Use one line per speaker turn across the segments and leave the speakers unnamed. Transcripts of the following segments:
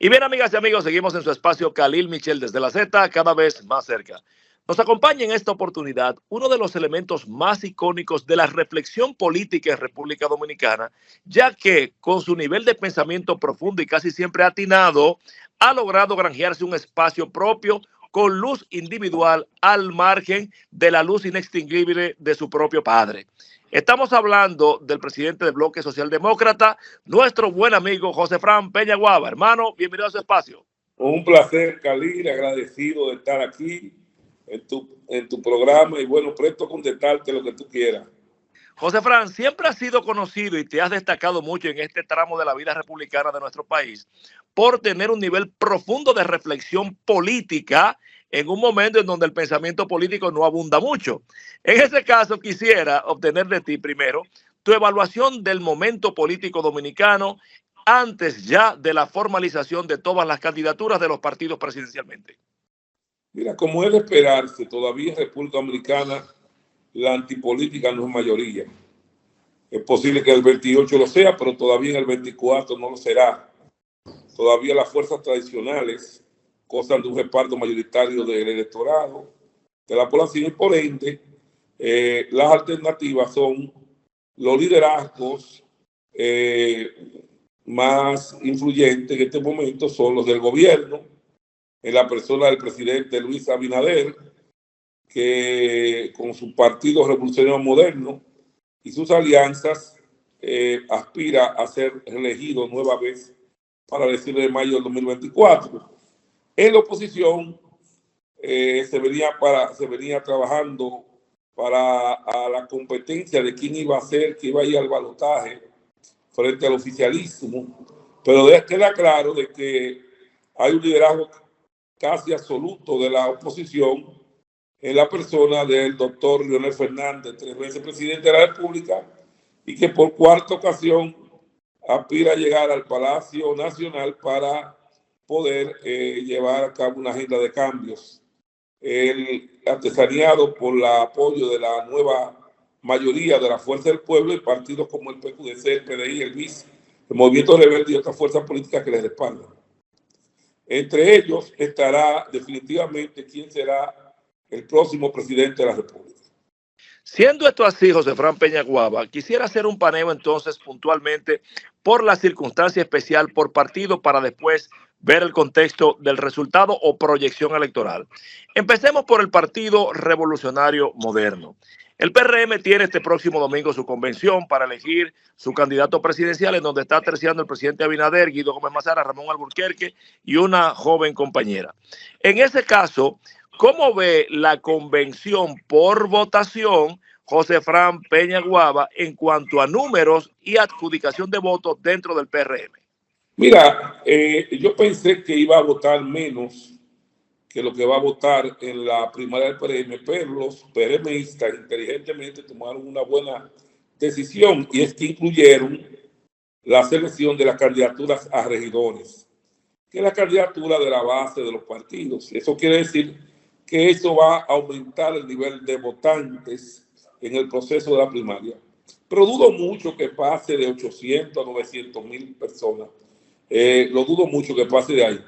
Y bien, amigas y amigos, seguimos en su espacio Khalil Michel desde la Z, cada vez más cerca. Nos acompaña en esta oportunidad uno de los elementos más icónicos de la reflexión política en República Dominicana, ya que con su nivel de pensamiento profundo y casi siempre atinado, ha logrado granjearse un espacio propio con luz individual al margen de la luz inextinguible de su propio padre. Estamos hablando del presidente del Bloque Socialdemócrata, nuestro buen amigo José Fran Peña Guava. Hermano, bienvenido a su espacio.
Un placer, Khalil, agradecido de estar aquí en tu programa y bueno, presto a contestarte lo que tú quieras.
José Fran, siempre has sido conocido y te has destacado mucho en este tramo de la vida republicana de nuestro país por tener un nivel profundo de reflexión política en un momento en donde el pensamiento político no abunda mucho. En ese caso, quisiera obtener de ti primero tu evaluación del momento político dominicano antes ya de la formalización de todas las candidaturas de los partidos presidencialmente.
Mira, como es de esperarse, todavía en República Dominicana la antipolítica no es mayoría. Es posible que el 28 lo sea, pero todavía en el 24 no lo será. Todavía las fuerzas tradicionales gozan de un reparto mayoritario del electorado, de la población, y por ende, las alternativas son los liderazgos más influyentes en este momento son los del gobierno, en la persona del presidente Luis Abinader, que con su Partido Revolucionario Moderno y sus alianzas aspira a ser elegido nueva vez para el 19 de mayo del 2024. En la oposición se venía trabajando para la competencia de quién iba a ser, quién iba a ir al balotaje frente al oficialismo, pero queda claro de que hay un liderazgo casi absoluto de la oposición en la persona del doctor Leonel Fernández, 3 veces presidente de la República, y que por cuarta ocasión aspira a llegar al Palacio Nacional para poder llevar a cabo una agenda de cambios. El artesaneado por el apoyo de la nueva mayoría de la Fuerza del Pueblo y partidos como el PQDC, el PDI, el BIS, el Movimiento Rebelde y otras fuerzas políticas que les respaldan. Entre ellos estará definitivamente quién será el próximo presidente de la República.
Siendo esto así, José Fran Peña Guava, quisiera hacer un paneo entonces puntualmente por la circunstancia especial por partido para después ver el contexto del resultado o proyección electoral. Empecemos por el Partido Revolucionario Moderno. El PRM tiene este próximo domingo su convención para elegir su candidato presidencial, en donde está terciando el presidente Abinader, Guido Gómez Mazara, Ramón Alburquerque y una joven compañera. En ese caso, ¿cómo ve la convención por votación, José Fran Peña Guava, en cuanto a números y adjudicación de votos dentro del PRM?
Mira, yo pensé que iba a votar menos que lo que va a votar en la primaria del PRM, pero los PRMistas inteligentemente tomaron una buena decisión, y es que incluyeron la selección de las candidaturas a regidores, que es la candidatura de la base de los partidos. Eso quiere decir que eso va a aumentar el nivel de votantes en el proceso de la primaria. Pero dudo mucho que pase de 800 a 900 mil personas. Lo dudo mucho que pase de ahí.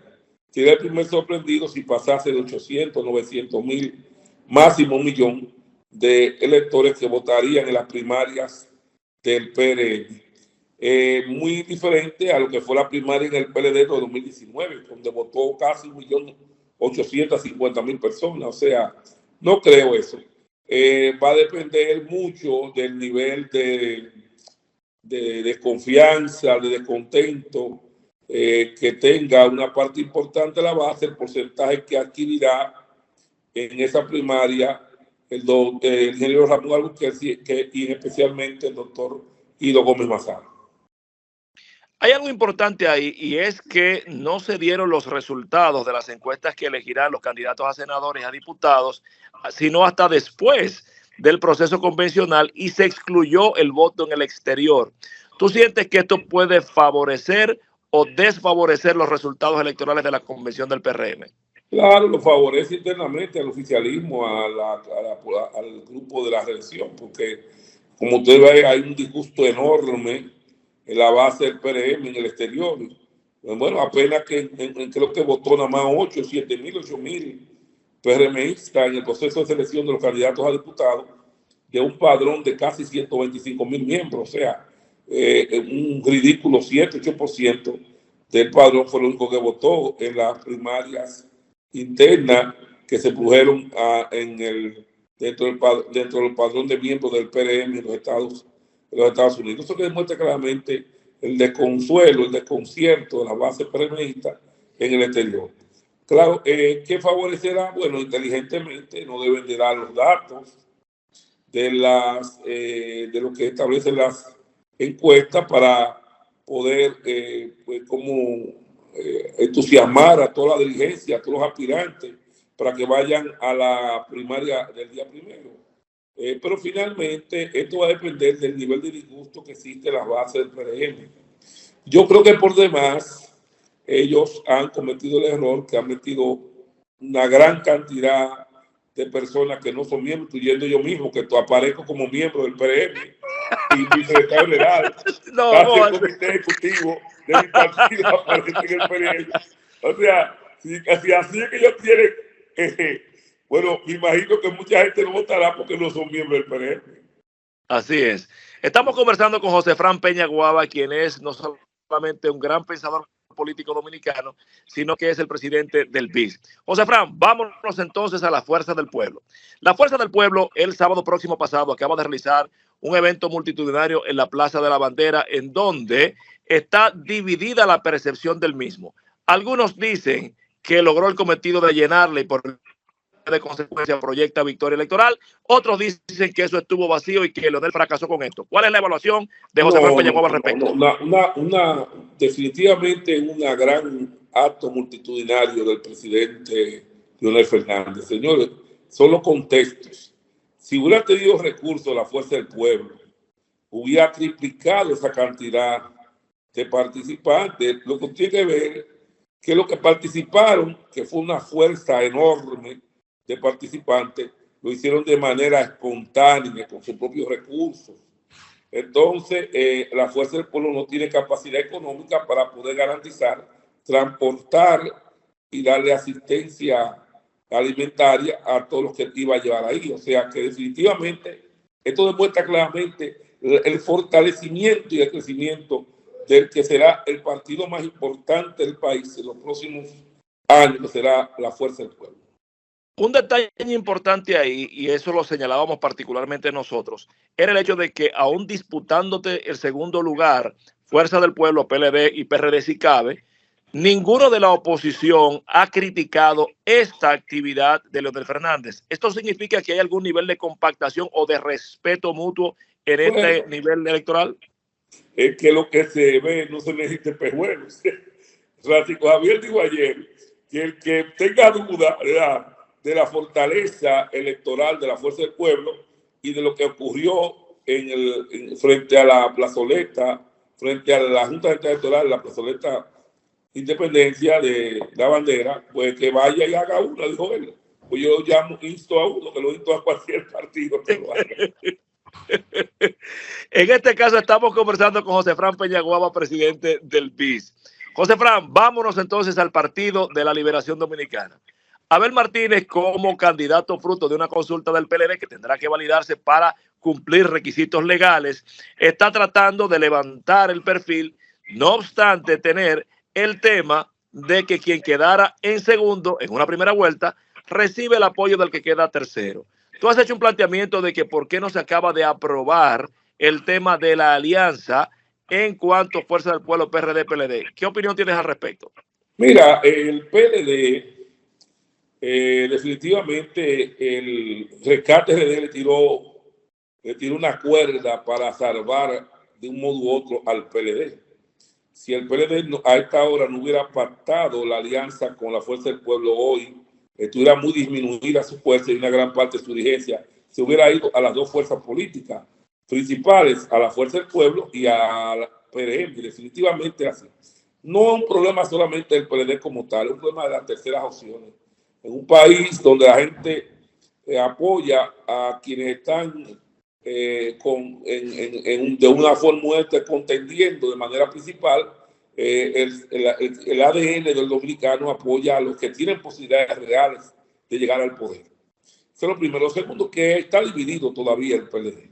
Sería el primer sorprendido si pasase de 800, 900 mil, máximo 1.000.000 de electores que votarían en las primarias del PRM. Muy diferente a lo que fue la primaria en el PLD de 2019, donde votó casi 1.850.000 personas. O sea, no creo eso. Va a depender mucho del nivel de desconfianza, de descontento que tenga una parte importante de la base, el porcentaje que adquirirá en esa primaria el ingeniero Ramón Alburquerque y especialmente el doctor Guido Gómez Mazara.
Hay algo importante ahí, y es que no se dieron los resultados de las encuestas que elegirán los candidatos a senadores y a diputados, sino hasta después del proceso convencional, y se excluyó el voto en el exterior. ¿Tú sientes que esto puede favorecer o desfavorecer los resultados electorales de la convención del PRM?
Claro, lo favorece internamente al oficialismo, al grupo de la reelección, porque como usted ve, hay un disgusto enorme en la base del PRM en el exterior. Bueno, apenas que creo que votó nada más 8, 7 mil, 8 mil PRMistas en el proceso de selección de los candidatos a diputados, de un padrón de casi 125.000 miembros, o sea, un ridículo 7-8% del padrón fue lo único que votó en las primarias internas que se produjeron dentro del padrón de miembros del PRM en los Estados Unidos. Eso que demuestra claramente el desconsuelo, el desconcierto de la base PRMista en el exterior. Claro, ¿qué favorecerá? Bueno, inteligentemente no deben de dar los datos de lo que establecen las encuestas para poder pues entusiasmar a toda la dirigencia, a todos los aspirantes, para que vayan a la primaria del día primero. Pero finalmente esto va a depender del nivel de disgusto que existe en la base del PRM. Yo creo que por demás ellos han cometido el error que han metido una gran cantidad de personas que no son miembros, incluyendo yo mismo, que aparezco como miembro del PRM y mi secretario general, casi el comité ejecutivo de mi partido aparece en el PRM. O sea, si así es que ellos tienen, bueno, me imagino que mucha gente no votará porque no son miembros del PRM.
Así es. Estamos conversando con José Fran Peña Guava, quien es no solamente un gran pensador político dominicano, sino que es el presidente del BIS. José Fran, vámonos entonces a la Fuerza del Pueblo. La Fuerza del Pueblo, el sábado próximo pasado, acaba de realizar un evento multitudinario en la Plaza de la Bandera, en donde está dividida la percepción del mismo. Algunos dicen que logró el cometido de llenarle y por de consecuencia proyecta victoria electoral. Otros dicen que eso estuvo vacío y que Leonel fracasó con esto. ¿Cuál es la evaluación de José Fran Peña Guava al respecto?
Definitivamente una gran acto multitudinario del presidente Leonel Fernández. Señores, son los contextos. Si hubiera tenido recursos la Fuerza del Pueblo, hubiera triplicado esa cantidad de participantes. Lo que tiene que ver que los que participaron, que fue una fuerza enorme de participantes, lo hicieron de manera espontánea, con sus propios recursos. Entonces, la Fuerza del Pueblo no tiene capacidad económica para poder garantizar, transportar y darle asistencia alimentaria a todos los que iba a llevar ahí. O sea que definitivamente esto demuestra claramente el fortalecimiento y el crecimiento del que será el partido más importante del país en los próximos años, que será la Fuerza del Pueblo.
Un detalle importante ahí, y eso lo señalábamos particularmente nosotros, era el hecho de que aún disputándote el segundo lugar, Fuerza del Pueblo, PLD y PRD si cabe, ninguno de la oposición ha criticado esta actividad de Leonel Fernández. ¿Esto significa que hay algún nivel de compactación o de respeto mutuo en este nivel electoral?
Es que lo que se ve no se necesita espejuelos. Francisco Javier dijo ayer que el que tenga duda, ¿verdad?, de la fortaleza electoral de la Fuerza del Pueblo y de lo que ocurrió frente a la plazoleta, frente a la Junta Electoral, la plazoleta Independencia de la Bandera, pues que vaya y haga una, dijo él. Pues yo insto a uno, que lo insto a cualquier partido que lo haga.
En este caso estamos conversando con José Fran Peña Guava, presidente del BIS. José Fran, vámonos entonces al Partido de la Liberación Dominicana. Abel Martínez, como candidato fruto de una consulta del PLD que tendrá que validarse para cumplir requisitos legales, está tratando de levantar el perfil, no obstante tener el tema de que quien quedara en segundo en una primera vuelta recibe el apoyo del que queda tercero. Tú has hecho un planteamiento de que por qué no se acaba de aprobar el tema de la alianza en cuanto a Fuerza del Pueblo, PRD, PLD. ¿Qué opinión tienes al respecto?
Mira, el PLD, definitivamente el Rescate RD le tiró una cuerda para salvar de un modo u otro al PLD. Si el PLD a esta hora no hubiera pactado la alianza con la Fuerza del Pueblo hoy, estuviera muy disminuida su fuerza y una gran parte de su dirigencia se hubiera ido a las dos fuerzas políticas principales, a la Fuerza del Pueblo y a la PRM, definitivamente así. No es un problema solamente del PLD como tal, es un problema de las terceras opciones. En un país donde la gente apoya a quienes están de una forma u otra contendiendo de manera principal, el ADN del dominicano apoya a los que tienen posibilidades reales de llegar al poder. Eso es lo primero. Lo segundo, que está dividido todavía el PLD.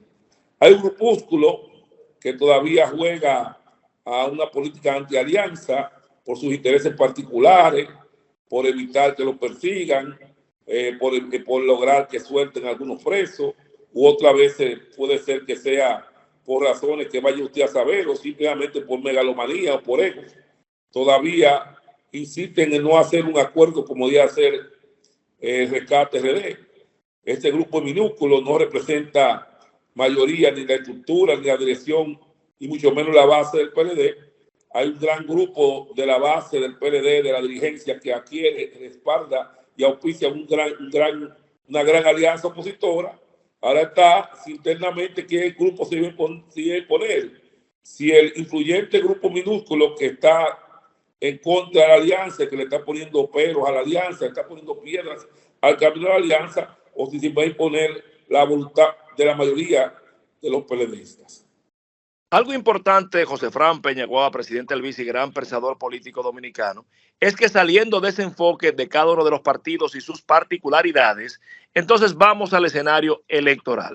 Hay un grupúsculo que todavía juega a una política anti-alianza por sus intereses particulares, por evitar que lo persigan, por lograr que suelten algunos presos, u otra vez puede ser que sea por razones que vaya usted a saber, o simplemente por megalomanía o por egos. Todavía insisten en no hacer un acuerdo como debe hacer Rescate RD. Este grupo minúsculo no representa mayoría ni la estructura ni la dirección y mucho menos la base del PLD. Hay un gran grupo de la base del PLD, de la dirigencia, que adquiere, respalda y auspicia una gran alianza opositora. Ahora está si internamente qué grupo se debe poner. Si el influyente grupo minúsculo que está en contra de la alianza, que le está poniendo peros a la alianza, está poniendo piedras al camino de la alianza, o si se va a imponer la voluntad de la mayoría de los PLDistas.
Algo importante, José Fran Peñaguaba, presidente del BICI y gran pensador político dominicano, es que saliendo de ese enfoque de cada uno de los partidos y sus particularidades, entonces vamos al escenario electoral.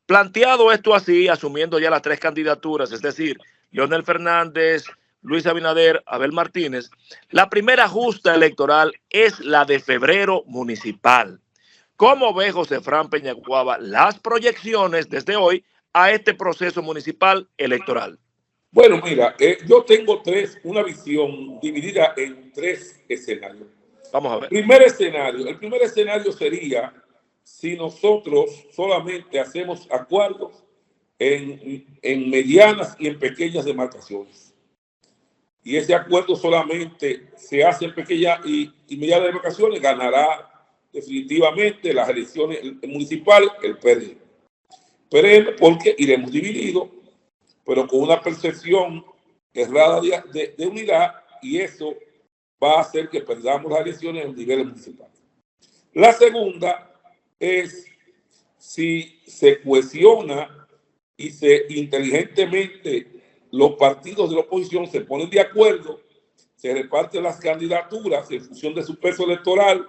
Planteado esto así, asumiendo ya las 3 candidaturas, es decir, Leonel Fernández, Luis Abinader, Abel Martínez, la primera justa electoral es la de febrero municipal. ¿Cómo ve José Fran Peñaguaba las proyecciones desde hoy a este proceso municipal electoral?
Bueno, mira, yo tengo una visión dividida en 3 escenarios.
Vamos a ver.
El primer escenario sería si nosotros solamente hacemos acuerdos en medianas y en pequeñas demarcaciones. Y ese acuerdo solamente se hace en pequeñas y medianas demarcaciones, ganará definitivamente las elecciones municipales el PRD. Porque iremos divididos, pero con una percepción errada de unidad, y eso va a hacer que perdamos las elecciones en niveles municipales. La segunda es si se cohesiona y inteligentemente los partidos de la oposición se ponen de acuerdo, se reparten las candidaturas en función de su peso electoral,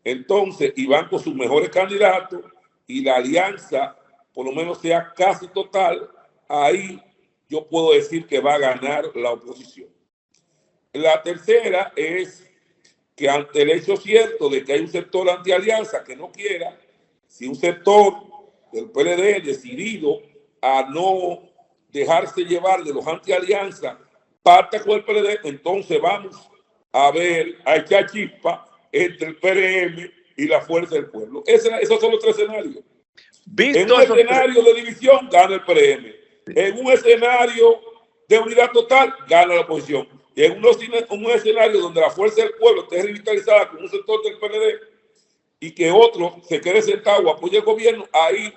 entonces, y van con sus mejores candidatos, y la alianza por lo menos sea casi total, ahí yo puedo decir que va a ganar la oposición. La tercera es que ante el hecho cierto de que hay un sector antialianza que no quiera, si un sector del PLD decidido a no dejarse llevar de los antialianzas pacta con el PLD, entonces vamos a echar chispa entre el PRM y la Fuerza del Pueblo. Esos son los 3 escenarios. En un escenario de división, gana el PRM. En un escenario de unidad total, gana la oposición. Y en un escenario donde la Fuerza del Pueblo esté revitalizada con un sector del PLD y que otro se quede sentado o apoye el gobierno, ahí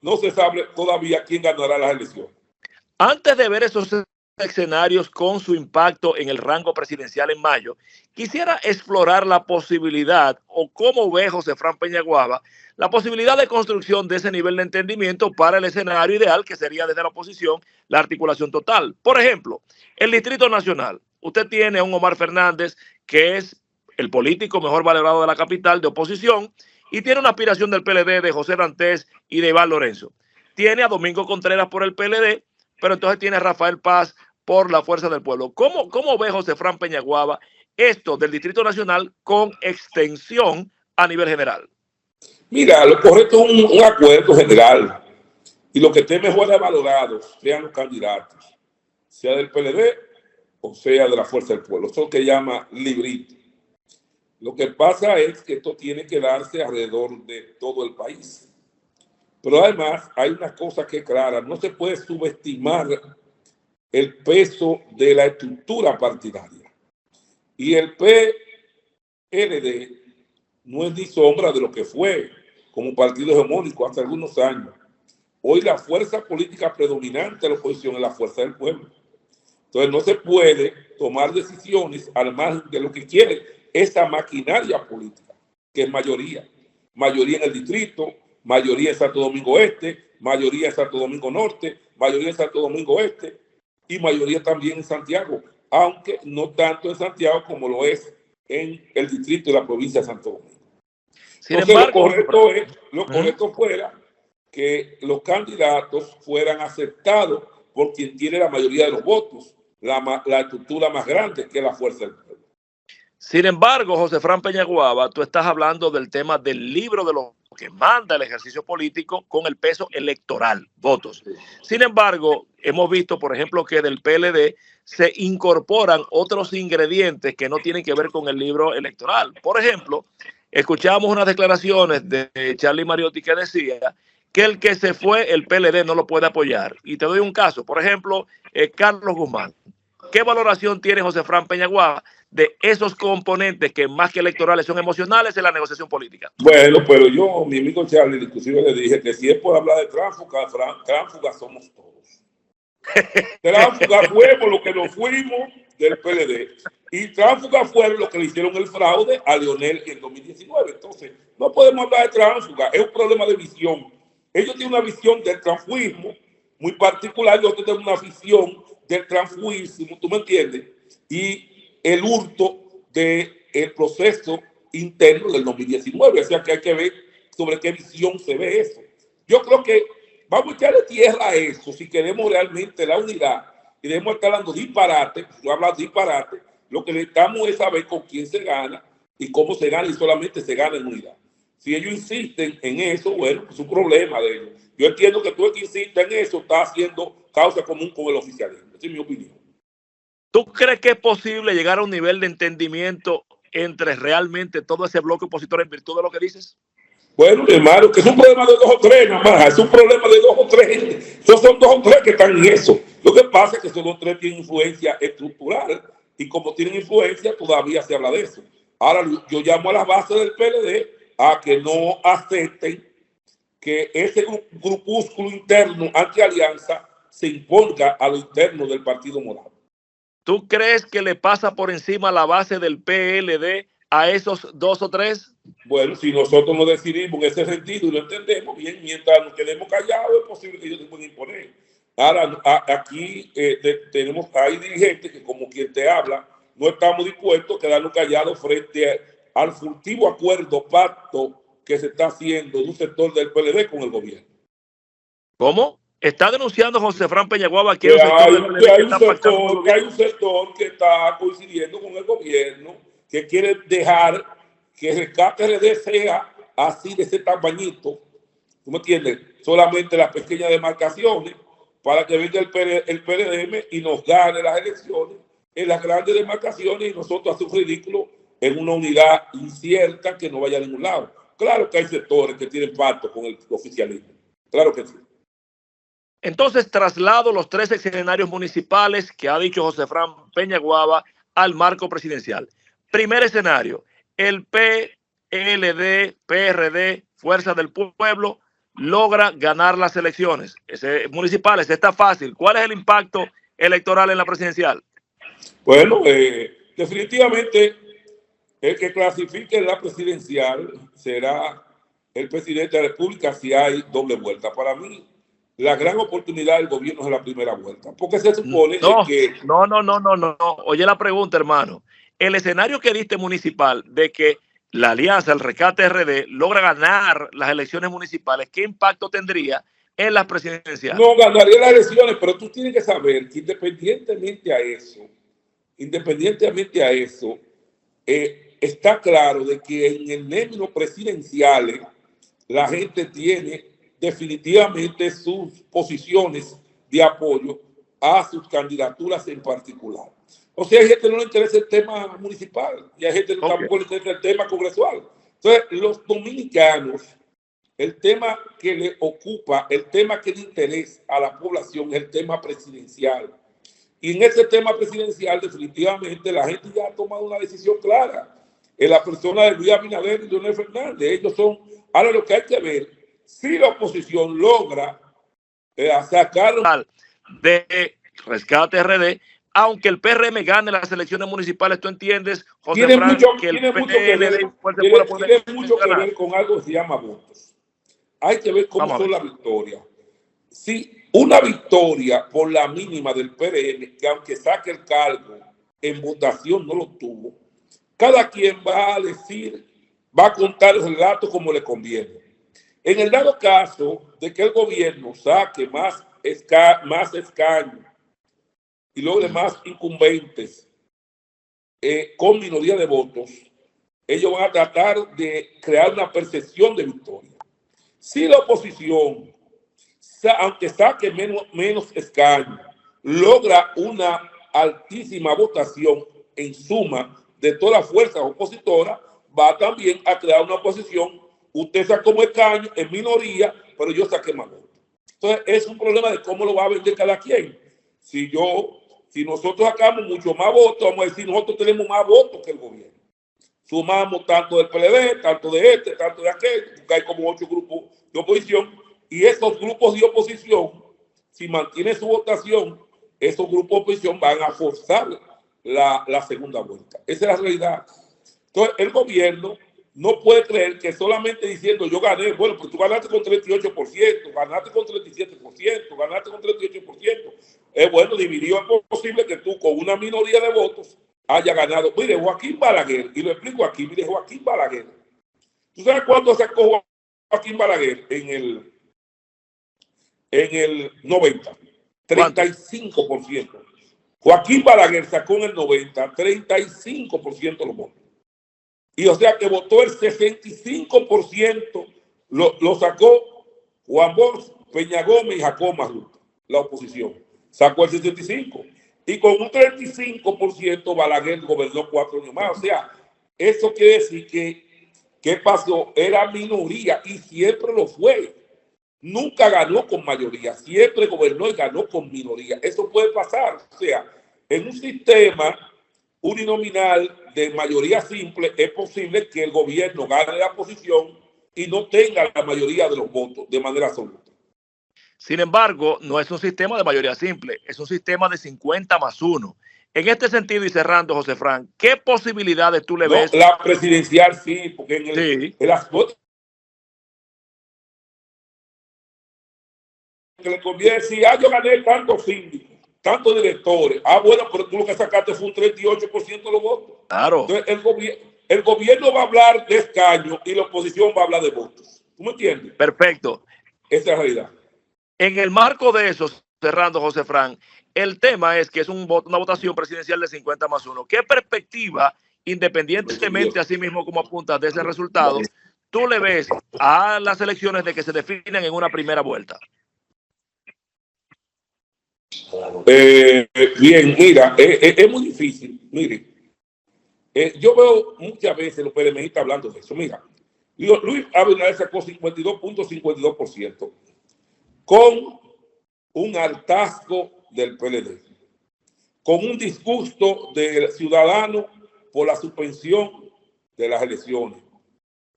no se sabe todavía quién ganará las elecciones.
Antes de ver esos escenarios con su impacto en el rango presidencial en mayo, quisiera explorar la posibilidad, o cómo ve José Fran Peñaguaba, la posibilidad de construcción de ese nivel de entendimiento para el escenario ideal, que sería desde la oposición la articulación total. Por ejemplo, el Distrito Nacional. Usted tiene a un Omar Fernández, que es el político mejor valorado de la capital de oposición, y tiene una aspiración del PLD de José Dantes y de Iván Lorenzo. Tiene a Domingo Contreras por el PLD, pero entonces tiene a Rafael Paz por la Fuerza del Pueblo. ¿Cómo ve José Fran Peñaguaba esto del Distrito Nacional con extensión a nivel general?
Mira, lo correcto es un acuerdo general, y lo que esté mejor valorados sean los candidatos, sea del PLD o sea de la Fuerza del Pueblo. Eso es lo que llama librito. Lo que pasa es que esto tiene que darse alrededor de todo el país. Pero además hay una cosa que es clara, no se puede subestimar el peso de la estructura partidaria. Y el PLD no es ni sombra de lo que fue como partido hegemónico hace algunos años. Hoy la fuerza política predominante de la oposición es la Fuerza del Pueblo. Entonces no se puede tomar decisiones al margen de lo que quiere esa maquinaria política, que es mayoría. Mayoría en el distrito, mayoría en Santo Domingo Este, mayoría en Santo Domingo Norte, mayoría en Santo Domingo Este y mayoría también en Santiago. aunque no tanto en Santiago como lo es en el distrito de la provincia de Santo Domingo.
Sin
Entonces,
embargo,
lo correcto fuera que los candidatos fueran aceptados por quien tiene la mayoría de los votos, la estructura más grande, que es la fuerza del pueblo.
sin embargo, José Fran Peñaguaba, tú estás hablando del tema del libro de lo que manda el ejercicio político con el peso electoral, votos. Sin embargo, hemos visto, por ejemplo, que del PLD se incorporan otros ingredientes que no tienen que ver con el libro electoral. Por ejemplo, escuchamos unas declaraciones de Charlie Mariotti que decía que el que se fue, el PLD no lo puede apoyar. Y te doy un caso, por ejemplo, Carlos Guzmán. ¿Qué valoración tiene José Fran Peñaguaba de esos componentes que más que electorales son emocionales en la negociación política?
Bueno, pero yo, mi amigo Charlie, inclusive le dije que si es por hablar de tránsfugas somos todos. Tránsfugas fuimos los que nos fuimos del PLD y tránsfugas fueron los que le hicieron el fraude a Leonel en 2019. Entonces, no podemos hablar de tránsfugas, es un problema de visión. Ellos tienen una visión del transfugismo muy particular, nosotros tenemos una visión del transfugismo, ¿tú me entiendes? Y el hurto del proceso interno del 2019. O sea que hay que ver sobre qué visión se ve eso. Yo creo que vamos a echarle tierra a eso si queremos realmente la unidad y debemos estar hablando disparate. Yo hablo disparate. Lo que necesitamos es saber con quién se gana y cómo se gana y solamente se gana en unidad. Si ellos insisten en eso, bueno, pues es un problema de ellos. Yo entiendo que tú el que insiste en eso está haciendo causa común con el oficialismo. Esa es mi opinión.
¿Tú crees que es posible llegar a un nivel de entendimiento entre realmente todo ese bloque opositor en virtud de lo que dices?
Bueno, mi hermano, que es un problema de 2 o 3 nada más, es un problema de 2 o 3 gente. Esos son 2 o 3 que están en eso. Lo que pasa es que esos 2 o 3 tienen influencia estructural y como tienen influencia todavía se habla de eso. Ahora yo llamo a las bases del PLD a que no acepten que ese grupúsculo interno anti-alianza se imponga a lo interno del Partido Morado.
¿Tú crees que le pasa por encima la base del PLD a esos 2 o 3?
Bueno, si nosotros no decidimos en ese sentido y lo entendemos bien, mientras nos quedemos callados, es posible que ellos se puedan imponer. Ahora, aquí hay dirigentes que, como quien te habla, no estamos dispuestos a quedarnos callados frente al furtivo acuerdo, pacto que se está haciendo de un sector del PLD con el gobierno.
¿Cómo? Está denunciando José Fran Peñaguaba que
hay un sector que está coincidiendo con el gobierno, que quiere dejar que el rescate RD sea así, de ese tamañito, ¿tú me entiendes? Solamente las pequeñas demarcaciones, para que venga el PRM y nos gane las elecciones en las grandes demarcaciones y nosotros hacemos ridículo en una unidad incierta que no vaya a ningún lado. Claro que hay sectores que tienen pacto con el oficialismo, claro que sí.
Entonces traslado los 3 escenarios municipales que ha dicho José Fran Peñaguaba al marco presidencial. Primer escenario, el PLD, PRD, Fuerza del Pueblo, logra ganar las elecciones municipales. Está fácil. ¿Cuál es el impacto electoral en la presidencial?
Bueno, definitivamente el que clasifique en la presidencial será el presidente de la República si hay doble vuelta. Para mí, la gran oportunidad del gobierno es la primera vuelta, porque se supone que...
No. Oye la pregunta, hermano. El escenario que diste municipal de que la alianza, el Rescate RD, logra ganar las elecciones municipales, ¿qué impacto tendría en las presidenciales?
No ganaría las elecciones, pero tú tienes que saber que independientemente a eso, está claro de que en el término presidenciales la gente tiene definitivamente sus posiciones de apoyo a sus candidaturas en particular. O sea, hay gente que no le interesa el tema municipal y hay gente que tampoco le interesa el tema congresual. Entonces, los dominicanos, el tema que le ocupa, el tema que le interesa a la población es el tema presidencial. Y en ese tema presidencial, definitivamente, la gente ya ha tomado una decisión clara. En la persona de Luis Abinader y Leonel Fernández, ellos son, ahora lo que hay que ver, si la oposición logra sacar
de Rescate RD, aunque el PRM gane las elecciones municipales, ¿tú entiendes, José
tiene
Fran,
mucho
que el
tiene mucho que ver con algo que se llama votos? Hay que ver cómo son las victorias. Si una victoria por la mínima del PRM, que aunque saque el cargo, en votación no lo tuvo, cada quien va a decir, va a contar el relato como le conviene. En el dado caso de que el gobierno saque más escaños y logre más incumbentes con minoría de votos, ellos van a tratar de crear una percepción de victoria. Si la oposición, aunque saque menos escaños, logra una altísima votación en suma de todas las fuerzas opositoras, va también a crear una oposición. Usted sacó como escaño en minoría, pero yo saqué más votos. Entonces, es un problema de cómo lo va a vender cada quien. Si nosotros sacamos mucho más votos, vamos a decir, nosotros tenemos más votos que el gobierno. Sumamos tanto del PLD, tanto de este, tanto de aquel, porque hay como 8 grupos de oposición, y esos grupos de oposición, si mantienen su votación, esos grupos de oposición van a forzar la segunda vuelta. Esa es la realidad. Entonces, el gobierno no puede creer que solamente diciendo yo gané, bueno, pues tú ganaste con 38%, ganaste con 37%, ganaste con 38%. Es bueno, dividido es posible que tú con una minoría de votos haya ganado. Mire, Joaquín Balaguer, y lo explico aquí, mire, Joaquín Balaguer. ¿Tú sabes cuánto sacó Joaquín Balaguer en el 90? 35%. Joaquín Balaguer sacó en el 90 35% de los votos. Y o sea que votó el 65%, lo sacó Juan Bosch, Peña Gómez y Jacob Magluta, la oposición. Sacó el 65%. Y con un 35% Balaguer gobernó 4 años más. O sea, eso quiere decir ¿qué pasó? Era minoría y siempre lo fue. Nunca ganó con mayoría, siempre gobernó y ganó con minoría. Eso puede pasar. O sea, en un sistema uninominal de mayoría simple es posible que el gobierno gane la posición y no tenga la mayoría de los votos de manera absoluta.
Sin embargo, no es un sistema de mayoría simple, es un sistema de 50+1. En este sentido, y cerrando, José Fran, ¿qué posibilidades tú le ves?
La presidencial sí, porque en las votos que le conviene decir, yo gané tantos síndicos, tantos directores. Bueno, pero tú lo que sacaste fue un 38% de los votos.
Claro.
Entonces, el gobierno va a hablar de escaños y la oposición va a hablar de votos. ¿Tú me entiendes?
Perfecto.
Esa es la realidad.
En el marco de eso, cerrando, José Fran, el tema es que es una votación presidencial de 50+1. ¿Qué perspectiva, independientemente así mismo como apuntas de ese resultado, tú le ves a las elecciones de que se definen en una primera vuelta?
Bien, mira, es muy difícil. Mire, yo veo muchas veces los PLMistas hablando de eso. Mira, Luis Abinader sacó 52.52% con un hartazgo del PLD, con un disgusto del ciudadano por la suspensión de las elecciones,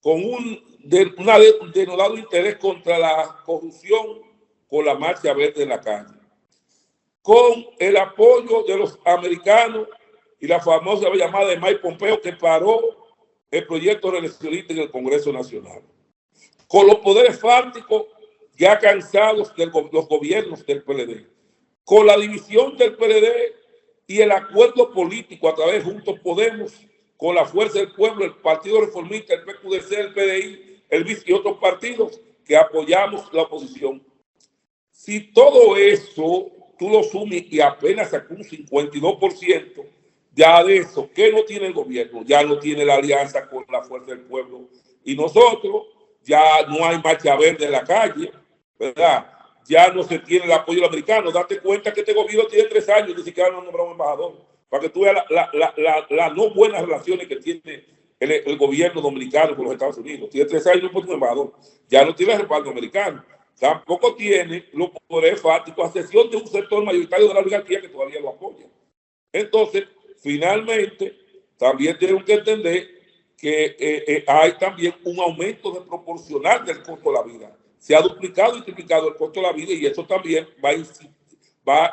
con un denodado interés contra la corrupción con la marcha verde en la calle, con el apoyo de los americanos y la famosa llamada de Mike Pompeo que paró el proyecto reeleccionista en el Congreso Nacional, con los poderes fácticos ya cansados de los gobiernos del PLD, con la división del PLD y el acuerdo político a través de Juntos Podemos, con la Fuerza del Pueblo, el Partido Reformista, el PQDC, el PDI, el BIS y otros partidos que apoyamos la oposición. Si todo eso tú lo sumes y apenas sacó un 52%, ya de eso, ¿qué no tiene el gobierno? Ya no tiene la alianza con la Fuerza del Pueblo y nosotros, ya no hay marcha verde en la calle, ¿verdad? Ya no se tiene el apoyo americano. Date cuenta que este gobierno tiene 3 años, ni siquiera no ha nombrado un embajador, para que tú veas las no buenas relaciones que tiene el gobierno dominicano con los Estados Unidos. Tiene 3 años, no puede un embajador. Ya no tiene el respaldo americano. Tampoco tiene los poderes fácticos, a excepción de un sector mayoritario de la oligarquía que todavía lo apoya. Entonces, finalmente, también tenemos que entender que hay también un aumento desproporcional del costo de la vida. Se ha duplicado y triplicado el costo de la vida y eso también va a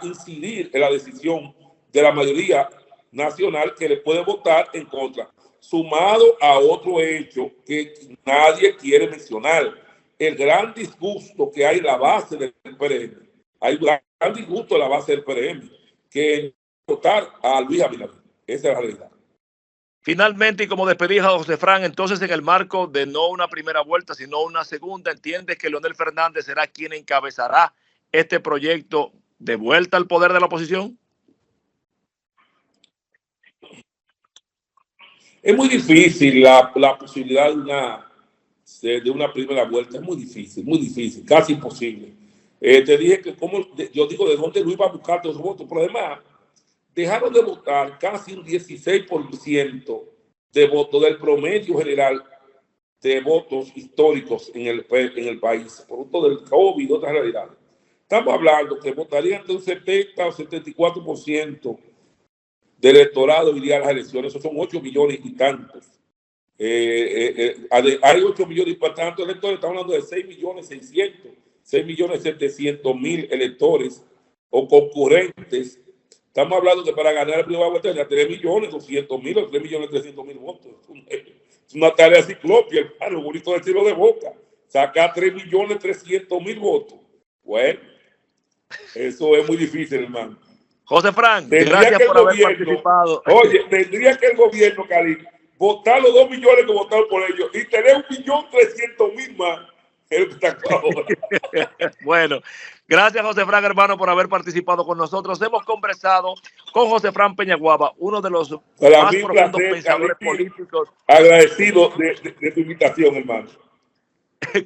incidir en la decisión de la mayoría nacional que le puede votar en contra. Sumado a otro hecho que nadie quiere mencionar, el gran disgusto que hay en la base del PRM. Hay un gran disgusto en la base del PRM que votar a Luis Abinader. Esa es la realidad.
Finalmente, y como despedida a José Fran, entonces en el marco de no una primera vuelta, sino una segunda, ¿entiendes que Leonel Fernández será quien encabezará este proyecto de vuelta al poder de la oposición?
Es muy difícil la posibilidad de una primera vuelta, es muy difícil, casi imposible. Te dije que yo digo de dónde lo iba a buscar todos los votos, pero además dejaron de votar casi un 16% de votos del promedio general de votos históricos en el país, producto del COVID y otras realidades. Estamos hablando que votarían de un 70 o 74% del electorado iría a las elecciones. Esos son 8 millones y tantos. Hay 8 millones y tantos electores, estamos hablando de 6.700.000 electores o concurrentes. Estamos hablando que para ganar el primer vuelta ya 3.200.000 o 3.300.000 votos. Es una tarea ciclopia, hermano, bonito decirlo de boca. Sacar 3.300.000 votos. Bueno, eso es muy difícil, hermano.
José Fran, gracias por haber participado.
Oye, tendría que el gobierno, Cali, votar los 2 millones que votaron por ellos y tener 1.300.000 más que lo que está ahora.
Bueno, gracias José Fran, hermano, por haber participado con nosotros. Hemos conversado con José Fran Peñaguaba, uno de los más profundos pensadores políticos.
Agradecido de tu invitación, hermano.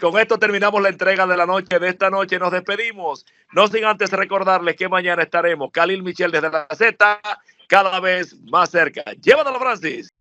Con esto terminamos la entrega de la noche de esta noche. Nos despedimos. No sin antes recordarles que mañana estaremos Khalil Michel desde la Z, cada vez más cerca. Llévatelo, Francis.